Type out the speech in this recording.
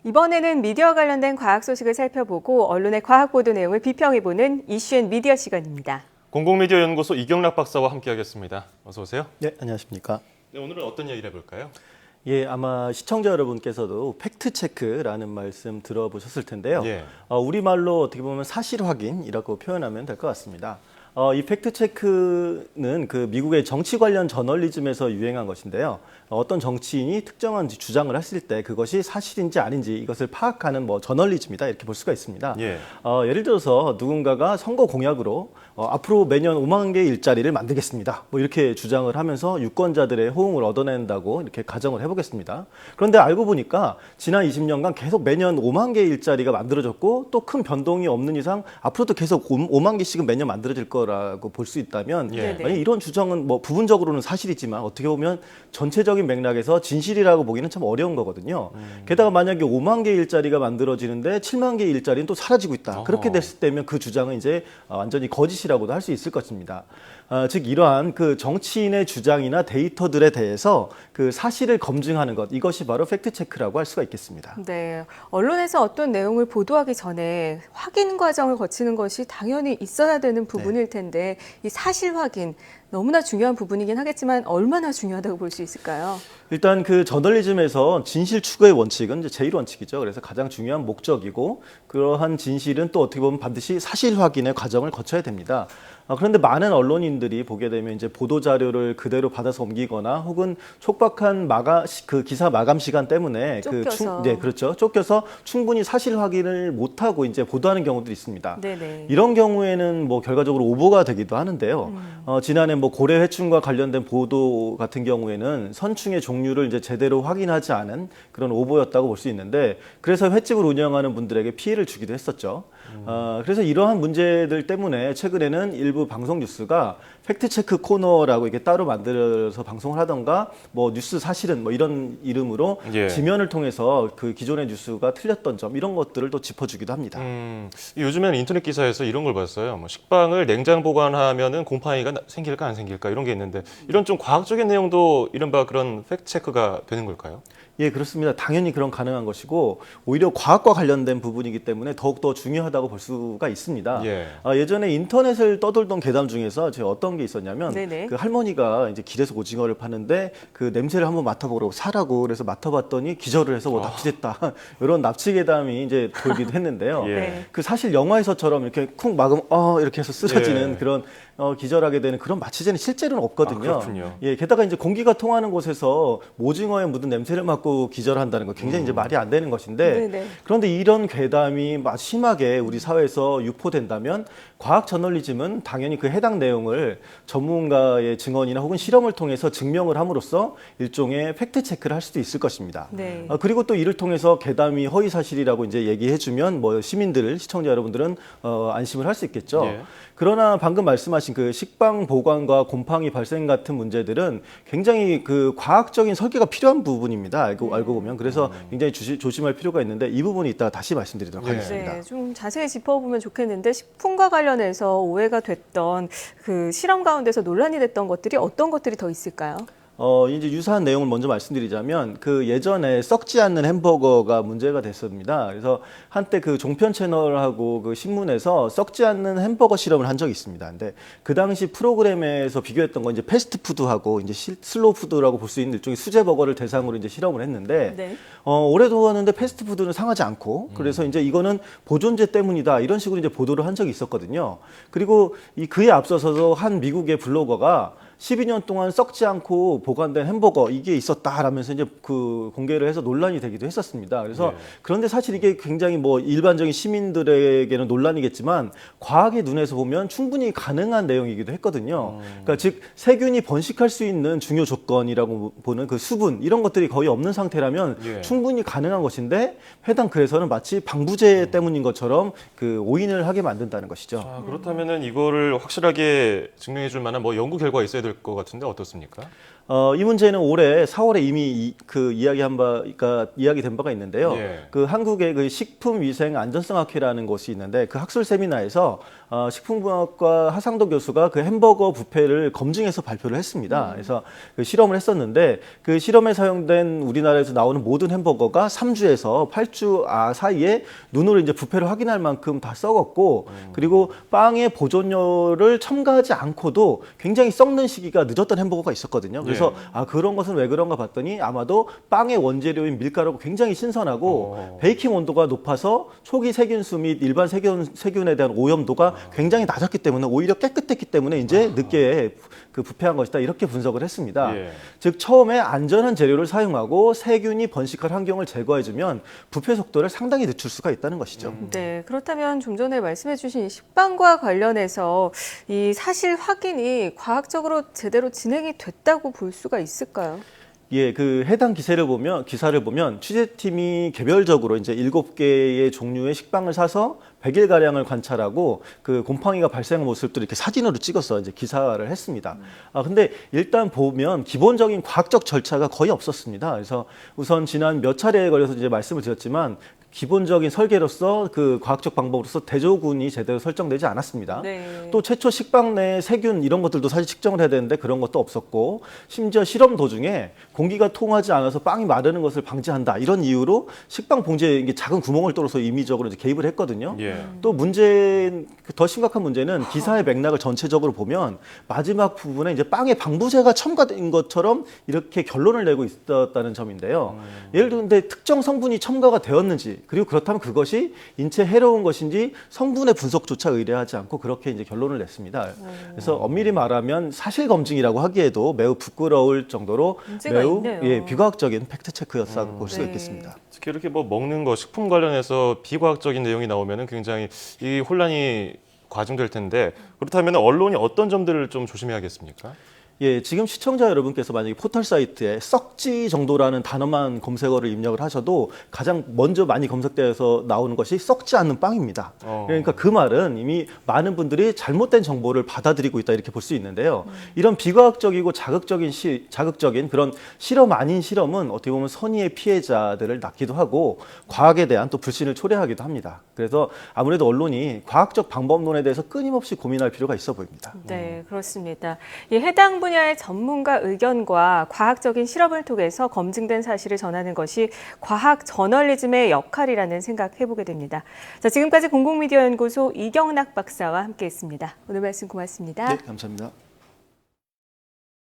이번에는 미디어와 관련된 과학 소식을 살펴보고 언론의 과학 보도 내용을 비평해보는 이슈앤미디어 시간입니다. 공공미디어 연구소 이경락 박사와 함께하겠습니다. 어서 오세요. 네, 안녕하십니까. 네, 오늘은 어떤 이야기를 해볼까요? 예, 아마 시청자 여러분께서도 팩트체크라는 말씀 들어보셨을 텐데요. 예. 우리말로 어떻게 보면 사실 확인이라고 표현하면 될 것 같습니다. 이 팩트체크는 그 미국의 정치 관련 저널리즘에서 유행한 것인데요. 어떤 정치인이 특정한 주장을 했을 때 그것이 사실인지 아닌지 이것을 파악하는 저널리즘이다 이렇게 볼 수가 있습니다. 예. 예를 들어서 누군가가 선거 공약으로 앞으로 매년 5만 개의 일자리를 만들겠습니다. 이렇게 주장을 하면서 유권자들의 호응을 얻어낸다고 이렇게 가정을 해보겠습니다. 그런데 알고 보니까 지난 20년간 계속 매년 5만 개의 일자리가 만들어졌고 또 큰 변동이 없는 이상 앞으로도 계속 5만 개씩은 매년 만들어질 거라고 볼 수 있다면 예. 만약 이런 주장은 부분적으로는 사실이지만 어떻게 보면 전체적인 맥락에서 진실이라고 보기는 참 어려운 거거든요. 게다가 만약에 5만 개의 일자리가 만들어지는데 7만 개의 일자리는 또 사라지고 있다. 어허. 그렇게 됐을 때면 그 주장은 이제 완전히 거짓이라고도 할 수 있을 것입니다. 즉 이러한 그 정치인의 주장이나 데이터들에 대해서 그 사실을 검증하는 것, 이것이 바로 팩트체크라고 할 수가 있겠습니다. 네, 언론에서 어떤 내용을 보도하기 전에 확인 과정을 거치는 것이 당연히 있어야 되는 부분일 텐데 이 사실 확인 너무나 중요한 부분이긴 하겠지만 얼마나 중요하다고 볼 수 있을까요? 일단 그 저널리즘에서 진실 추구의 원칙은 이제 제1원칙이죠. 그래서 가장 중요한 목적이고 그러한 진실은 또 어떻게 보면 반드시 사실 확인의 과정을 거쳐야 됩니다. 그런데 많은 언론인들이 보게 되면 이제 보도 자료를 그대로 받아서 옮기거나 혹은 촉박한 그 기사 마감 시간 때문에 쫓겨서. 그렇죠. 쫓겨서 충분히 사실 확인을 못 하고 이제 보도하는 경우도 있습니다. 네네. 이런 경우에는 결과적으로 오보가 되기도 하는데요. 지난해 고래 해충과 관련된 보도 같은 경우에는 선충의 종류를 이제 제대로 확인하지 않은 그런 오보였다고 볼 수 있는데 그래서 횟집을 운영하는 분들에게 피해를 주기도 했었죠. 그래서 이러한 문제들 때문에 최근에는 일부 방송 뉴스가 팩트체크 코너라고 이렇게 따로 만들어서 방송을 하던가 뉴스 사실은 이런 이름으로 예. 지면을 통해서 그 기존의 뉴스가 틀렸던 점 이런 것들을 또 짚어주기도 합니다. 요즘에는 인터넷 기사에서 이런 걸 봤어요. 식빵을 냉장 보관하면은 곰팡이가 생길까 안 생길까 이런 게 있는데 이런 좀 과학적인 내용도 이른바 그런 팩트체크가 되는 걸까요? 예, 그렇습니다. 당연히 그런 가능한 것이고 오히려 과학과 관련된 부분이기 때문에 더욱더 중요하다고 볼 수가 있습니다. 예. 예전에 인터넷을 떠돌던 괴담 중에서 제가 어떤 게 있었냐면 네네. 그 할머니가 이제 길에서 오징어를 파는데 그 냄새를 한번 맡아보라고 사라고 그래서 맡아봤더니 기절을 해서 납치됐다. 이런 납치 괴담이 이제 돌기도 했는데요. 예. 네. 그 사실 영화에서처럼 이렇게 쿵 막으면 이렇게 해서 쓰러지는 예. 그런 기절하게 되는 그런 마취제는 실제로는 없거든요. 그렇군요. 예, 게다가 이제 공기가 통하는 곳에서 오징어에 묻은 냄새를 맡고 기절한다는 거 굉장히 이제 말이 안 되는 것인데 네네. 그런데 이런 괴담이 심하게 우리 사회에서 유포된다면 과학 저널리즘은 당연히 그 해당 내용을 전문가의 증언이나 혹은 실험을 통해서 증명을 함으로써 일종의 팩트 체크를 할 수도 있을 것입니다. 네. 그리고 또 이를 통해서 괴담이 허위 사실이라고 이제 얘기해주면 시민들, 시청자 여러분들은 안심을 할 수 있겠죠. 예. 그러나 방금 말씀하신 그 식빵 보관과 곰팡이 발생 같은 문제들은 굉장히 그 과학적인 설계가 필요한 부분입니다. 알고 보면 그래서 굉장히 조심할 필요가 있는데 이 부분이 이따 다시 말씀드리도록 예. 하겠습니다. 네, 좀 자세히 짚어보면 좋겠는데 식품과 관련해서 오해가 됐던 그 실험 가운데서 논란이 됐던 것들이 어떤 것들이 더 있을까요? 이제 유사한 내용을 먼저 말씀드리자면 그 예전에 썩지 않는 햄버거가 문제가 됐습니다. 그래서 한때 그 종편 채널하고 그 신문에서 썩지 않는 햄버거 실험을 한 적이 있습니다. 근데 그 당시 프로그램에서 비교했던 건 이제 패스트푸드하고 이제 슬로우 푸드라고 볼 수 있는 일종의 수제 버거를 대상으로 이제 실험을 했는데 네. 오래 두었는데 패스트푸드는 상하지 않고 그래서 이제 이거는 보존제 때문이다 이런 식으로 이제 보도를 한 적이 있었거든요. 그리고 그에 앞서서도 한 미국의 블로거가 12년 동안 썩지 않고 보관된 햄버거 이게 있었다라면서 이제 그 공개를 해서 논란이 되기도 했었습니다. 그래서 네. 그런데 사실 이게 굉장히 일반적인 시민들에게는 논란이겠지만 과학의 눈에서 보면 충분히 가능한 내용이기도 했거든요. 그러니까 즉 세균이 번식할 수 있는 중요 조건이라고 보는 그 수분 이런 것들이 거의 없는 상태라면 예. 충분히 가능한 것인데 해당 글에서는 마치 방부제 때문인 것처럼 그 오인을 하게 만든다는 것이죠. 그렇다면은 이거를 확실하게 증명해 줄 만한 연구 결과가 있어야 될 것 같은데 어떻습니까? 이 문제는 올해 4월에 이미 이야기된 바가 있는데요. 예. 그 한국의 그 식품위생안전성학회라는 곳이 있는데 그 학술 세미나에서 식품공학과 하상도 교수가 그 햄버거 부패를 검증해서 발표를 했습니다. 그래서 그 실험을 했었는데 그 실험에 사용된 우리나라에서 나오는 모든 햄버거가 3주에서 8주 사이에 눈으로 이제 부패를 확인할 만큼 다 썩었고 그리고 빵의 보존료를 첨가하지 않고도 굉장히 썩는 시기가 늦었던 햄버거가 있었거든요. 그래서 그런 것은 왜 그런가 봤더니 아마도 빵의 원재료인 밀가루가 굉장히 신선하고 베이킹 온도가 높아서 초기 세균수 및 일반 세균에 대한 오염도가 굉장히 낮았기 때문에 오히려 깨끗했기 때문에 이제 늦게 그 부패한 것이다 이렇게 분석을 했습니다. 예. 즉 처음에 안전한 재료를 사용하고 세균이 번식할 환경을 제거해주면 부패 속도를 상당히 늦출 수가 있다는 것이죠. 네, 그렇다면 좀 전에 말씀해주신 이 식빵과 관련해서 이 사실 확인이 과학적으로 제대로 진행이 됐다고 볼 수가 있을까요? 예, 그 해당 기사를 보면 취재팀이 개별적으로 이제 7개의 종류의 식빵을 사서 100일 가량을 관찰하고 그 곰팡이가 발생한 모습들을 이렇게 사진으로 찍어서 이제 기사를 했습니다. 근데 일단 보면 기본적인 과학적 절차가 거의 없었습니다. 그래서 우선 지난 몇 차례에 걸려서 이제 말씀을 드렸지만 기본적인 설계로서 그 과학적 방법으로서 대조군이 제대로 설정되지 않았습니다. 네. 또 최초 식빵 내 세균 이런 것들도 사실 측정을 해야 되는데 그런 것도 없었고 심지어 실험 도중에 공기가 통하지 않아서 빵이 마르는 것을 방지한다 이런 이유로 식빵 봉지에 이게 작은 구멍을 뚫어서 임의적으로 이제 개입을 했거든요. 예. 또 더 심각한 문제는 기사의 맥락을 전체적으로 보면 마지막 부분에 이제 빵에 방부제가 첨가된 것처럼 이렇게 결론을 내고 있었다는 점인데요. 예를 들는데 특정 성분이 첨가가 되었는지 그리고 그렇다면 그것이 인체에 해로운 것인지 성분의 분석조차 의뢰하지 않고 그렇게 이제 결론을 냈습니다. 그래서 엄밀히 말하면 사실 검증이라고 하기에도 매우 부끄러울 정도로 문제가 매우 있네요. 비과학적인 팩트 체크였다고 볼 수가 네. 있겠습니다. 특히 이렇게 뭐 먹는 거, 식품 관련해서 비과학적인 내용이 나오면은 굉장히 이 혼란이 과중될 텐데 그렇다면 언론이 어떤 점들을 좀 조심해야겠습니까? 예, 지금 시청자 여러분께서 만약에 포털 사이트에 썩지 정도라는 단어만 검색어를 입력을 하셔도 가장 먼저 많이 검색되어서 나오는 것이 썩지 않는 빵입니다. 그러니까 그 말은 이미 많은 분들이 잘못된 정보를 받아들이고 있다 이렇게 볼 수 있는데요. 이런 비과학적이고 자극적인 그런 실험 아닌 실험은 어떻게 보면 선의의 피해자들을 낳기도 하고 과학에 대한 또 불신을 초래하기도 합니다. 그래서 아무래도 언론이 과학적 방법론에 대해서 끊임없이 고민할 필요가 있어 보입니다. 네, 그렇습니다. 이 해당 분야의 전문가 의견과 과학적인 실험을 통해서 검증된 사실을 전하는 것이 과학 저널리즘의 역할이라는 생각해보게 됩니다. 자, 지금까지 공공미디어 연구소 이경락 박사와 함께했습니다. 오늘 말씀 고맙습니다. 네, 감사합니다.